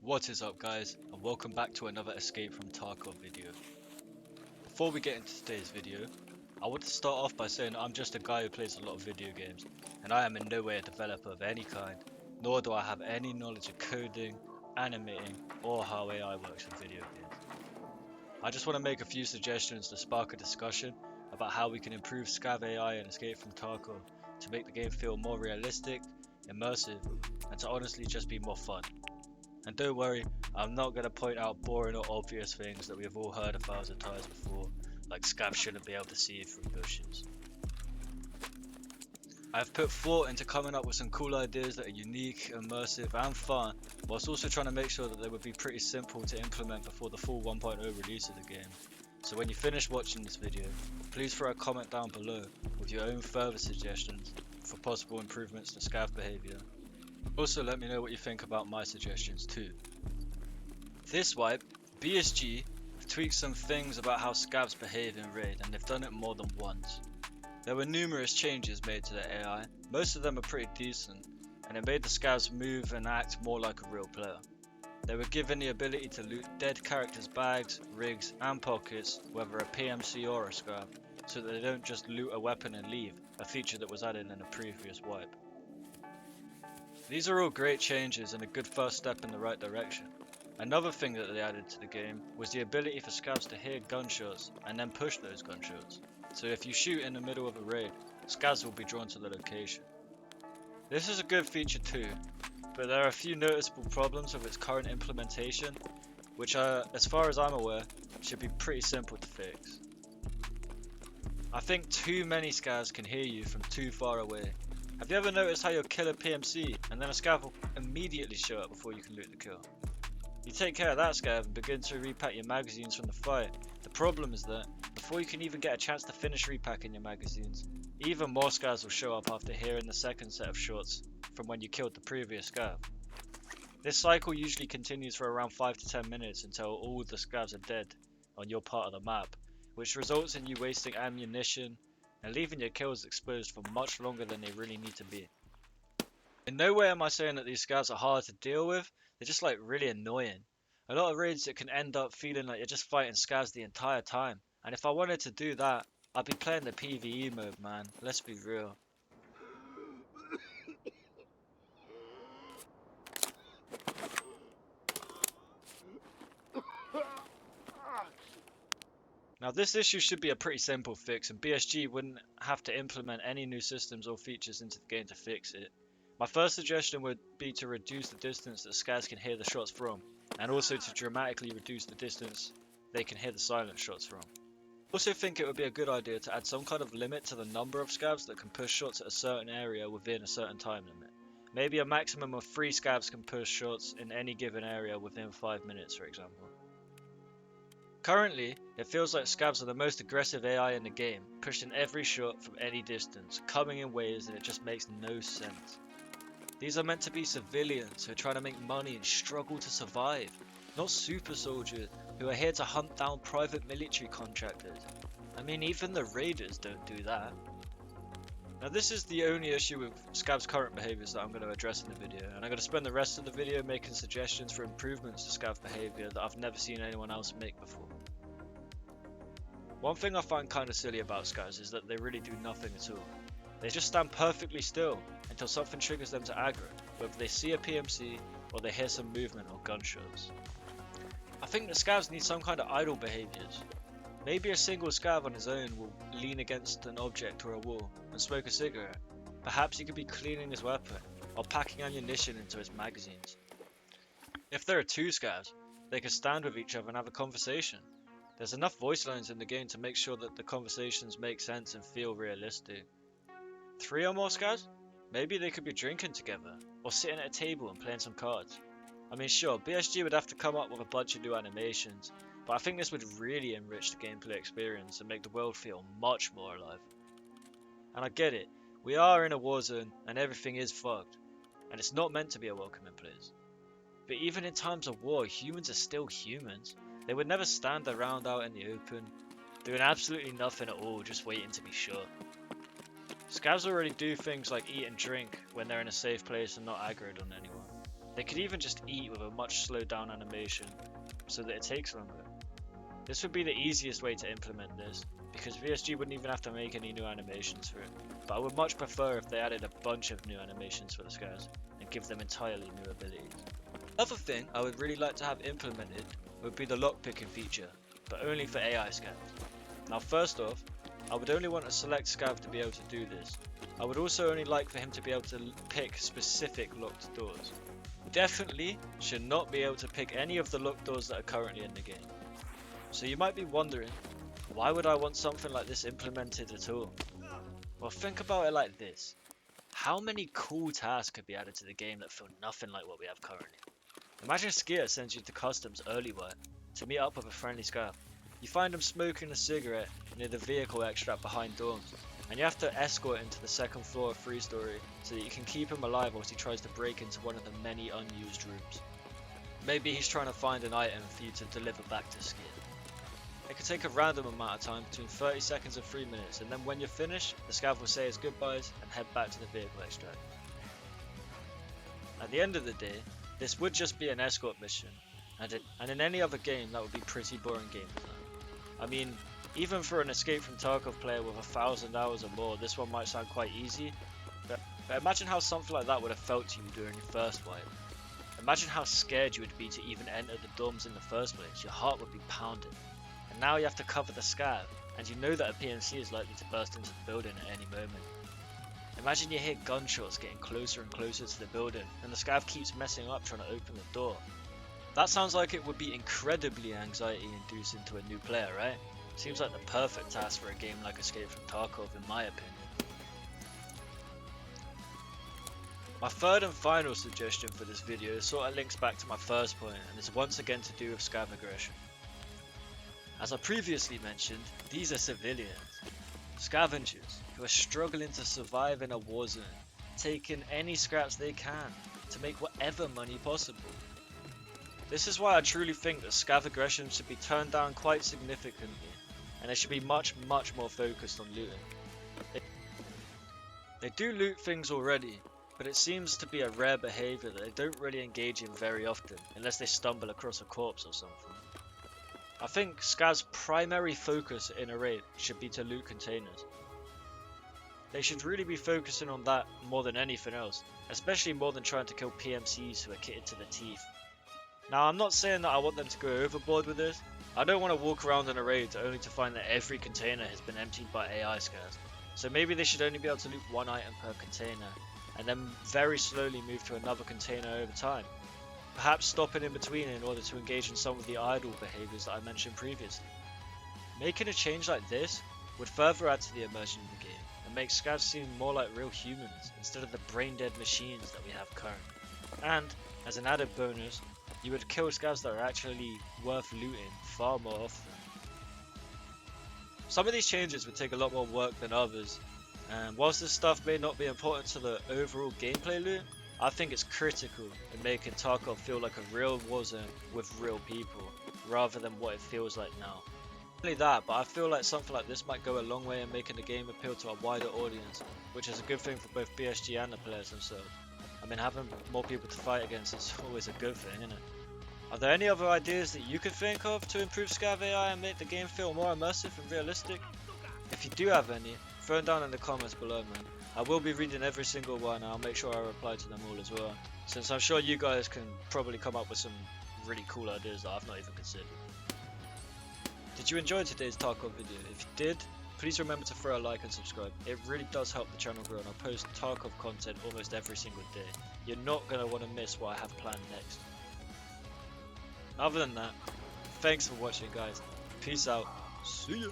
What is up guys, and welcome back to another Escape from Tarkov video. Before we get into today's video, I want to start off by saying I'm just a guy who plays a lot of video games, and I am in no way a developer of any kind, nor do I have any knowledge of coding, animating, or how AI works in video games. I just want to make a few suggestions to spark a discussion about how we can improve scav AI and Escape from Tarkov to make the game feel more realistic, immersive, and to honestly just be more fun. And don't worry, I'm not going to point out boring or obvious things that we have all heard 1,000 times before, like scavs shouldn't be able to see you through bushes. I have put thought into coming up with some cool ideas that are unique, immersive and fun, whilst also trying to make sure that they would be pretty simple to implement before the full 1.0 release of the game. So when you finish watching this video, please throw a comment down below with your own further suggestions for possible improvements to scav behaviour. Also let me know what you think about my suggestions too. This wipe, BSG have tweaked some things about how scavs behave in raid, and they've done it more than once. There were numerous changes made to the AI, most of them are pretty decent, and it made the scavs move and act more like a real player. They were given the ability to loot dead characters' bags, rigs and pockets, whether a PMC or a scav, so that they don't just loot a weapon and leave, a feature that was added in a previous wipe. These are all great changes and a good first step in the right direction. Another thing that they added to the game was the ability for scavs to hear gunshots and then push those gunshots. So if you shoot in the middle of a raid, scavs will be drawn to the location. This is a good feature too, but there are a few noticeable problems with its current implementation, which are, as far as I'm aware, should be pretty simple to fix. I think too many scavs can hear you from too far away. Have you ever noticed how you'll kill a PMC and then a scav will immediately show up before you can loot the kill? You take care of that scav and begin to repack your magazines from the fight. The problem is that, before you can even get a chance to finish repacking your magazines, even more scavs will show up after hearing the second set of shots from when you killed the previous scav. This cycle usually continues for around 5 to 10 minutes until all the scavs are dead on your part of the map, which results in you wasting ammunition and leaving your kills exposed for much longer than they really need to be. In no way am I saying that these scavs are hard to deal with, they're just like really annoying. A lot of raids it can end up feeling like you're just fighting scavs the entire time, and if I wanted to do that, I'd be playing the PvE mode, man, let's be real. Now this issue should be a pretty simple fix, and BSG wouldn't have to implement any new systems or features into the game to fix it. My first suggestion would be to reduce the distance that scavs can hear the shots from, and also to dramatically reduce the distance they can hear the silent shots from. I also think it would be a good idea to add some kind of limit to the number of scavs that can push shots at a certain area within a certain time limit. Maybe a maximum of 3 scavs can push shots in any given area within 5 minutes, for example. Currently, it feels like scavs are the most aggressive AI in the game, pushing every shot from any distance, coming in ways that it just makes no sense. These are meant to be civilians who are trying to make money and struggle to survive, not super soldiers who are here to hunt down private military contractors. I mean, even the raiders don't do that. Now this is the only issue with scavs' current behaviours that I'm going to address in the video, and I'm going to spend the rest of the video making suggestions for improvements to scav behaviour that I've never seen anyone else make before. One thing I find kinda silly about scavs is that they really do nothing at all. They just stand perfectly still until something triggers them to aggro, whether they see a PMC or they hear some movement or gunshots. I think that scavs need some kind of idle behaviours. Maybe a single scav on his own will lean against an object or a wall and smoke a cigarette. Perhaps he could be cleaning his weapon or packing ammunition into his magazines. If there are 2 scavs, they could stand with each other and have a conversation. There's enough voice lines in the game to make sure that the conversations make sense and feel realistic. 3 or more scavs? Maybe they could be drinking together, or sitting at a table and playing some cards. I mean sure, BSG would have to come up with a bunch of new animations, but I think this would really enrich the gameplay experience and make the world feel much more alive. And I get it, we are in a war zone and everything is fucked, and it's not meant to be a welcoming place. But even in times of war, humans are still humans. They would never stand around out in the open, doing absolutely nothing at all, just waiting to be shot. Scavs already do things like eat and drink when they're in a safe place and not aggroed on anyone. They could even just eat with a much slowed down animation so that it takes longer. This would be the easiest way to implement this, because VSG wouldn't even have to make any new animations for it. But I would much prefer if they added a bunch of new animations for the scavs and give them entirely new abilities. Another thing I would really like to have implemented would be the lockpicking feature, but only for AI scavs. Now first off, I would only want a select scav to be able to do this. I would also only like for him to be able to pick specific locked doors. Definitely should not be able to pick any of the locked doors that are currently in the game. So you might be wondering, why would I want something like this implemented at all? Well, think about it like this. How many cool tasks could be added to the game that feel nothing like what we have currently? Imagine Skier sends you to customs early work to meet up with a friendly scav. You find him smoking a cigarette near the vehicle extract behind dorms, and you have to escort him to the second floor of 3-story so that you can keep him alive whilst he tries to break into one of the many unused rooms. Maybe he's trying to find an item for you to deliver back to Skier. It could take a random amount of time, between 30 seconds and 3 minutes, and then when you're finished, the scav will say his goodbyes and head back to the vehicle extract. At the end of the day, this would just be an escort mission, and in any other game that would be pretty boring game design. I mean, even for an Escape from Tarkov player with 1,000 hours or more, this one might sound quite easy, but imagine how something like that would have felt to you during your first wipe. Imagine how scared you would be to even enter the dorms in the first place. Your heart would be pounding. And now you have to cover the scav, and you know that a PMC is likely to burst into the building at any moment. Imagine you hear gunshots getting closer and closer to the building, and the scav keeps messing up trying to open the door. That sounds like it would be incredibly anxiety inducing to a new player, right? Seems like the perfect task for a game like Escape from Tarkov in my opinion. My third and final suggestion for this video sort of links back to my first point, and is once again to do with scav aggression. As I previously mentioned, these are civilians, scavengers, who are struggling to survive in a war zone, taking any scraps they can to make whatever money possible. This is why I truly think that scav aggression should be turned down quite significantly, and it should be much more focused on looting. They do loot things already, but it seems to be a rare behaviour that they don't really engage in very often, unless they stumble across a corpse or something. I think scav's primary focus in a raid should be to loot containers. They should really be focusing on that more than anything else, especially more than trying to kill PMCs who are kitted to the teeth. Now I'm not saying that I want them to go overboard with this. I don't want to walk around in a raid only to find that every container has been emptied by AI scavs. So maybe they should only be able to loot one item per container, and then very slowly move to another container over time. Perhaps stopping in between in order to engage in some of the idle behaviours that I mentioned previously. Making a change like this would further add to the immersion of the game, and make scavs seem more like real humans instead of the brain-dead machines that we have currently. And, as an added bonus, you would kill scavs that are actually worth looting far more often. Some of these changes would take a lot more work than others, and whilst this stuff may not be important to the overall gameplay loop, I think it's critical in making Tarkov feel like a real war zone with real people, rather than what it feels like now. Not only that, but I feel like something like this might go a long way in making the game appeal to a wider audience, which is a good thing for both BSG and the players themselves. I mean, having more people to fight against is always a good thing, isn't it? Are there any other ideas that you could think of to improve scav AI and make the game feel more immersive and realistic? If you do have any, throw them down in the comments below, man. I will be reading every single one, and I'll make sure I reply to them all as well, since I'm sure you guys can probably come up with some really cool ideas that I've not even considered. Did you enjoy today's Tarkov video? If you did, please remember to throw a like and subscribe. It really does help the channel grow, and I post Tarkov content almost every single day. You're not going to want to miss what I have planned next. Other than that, thanks for watching guys. Peace out. See ya.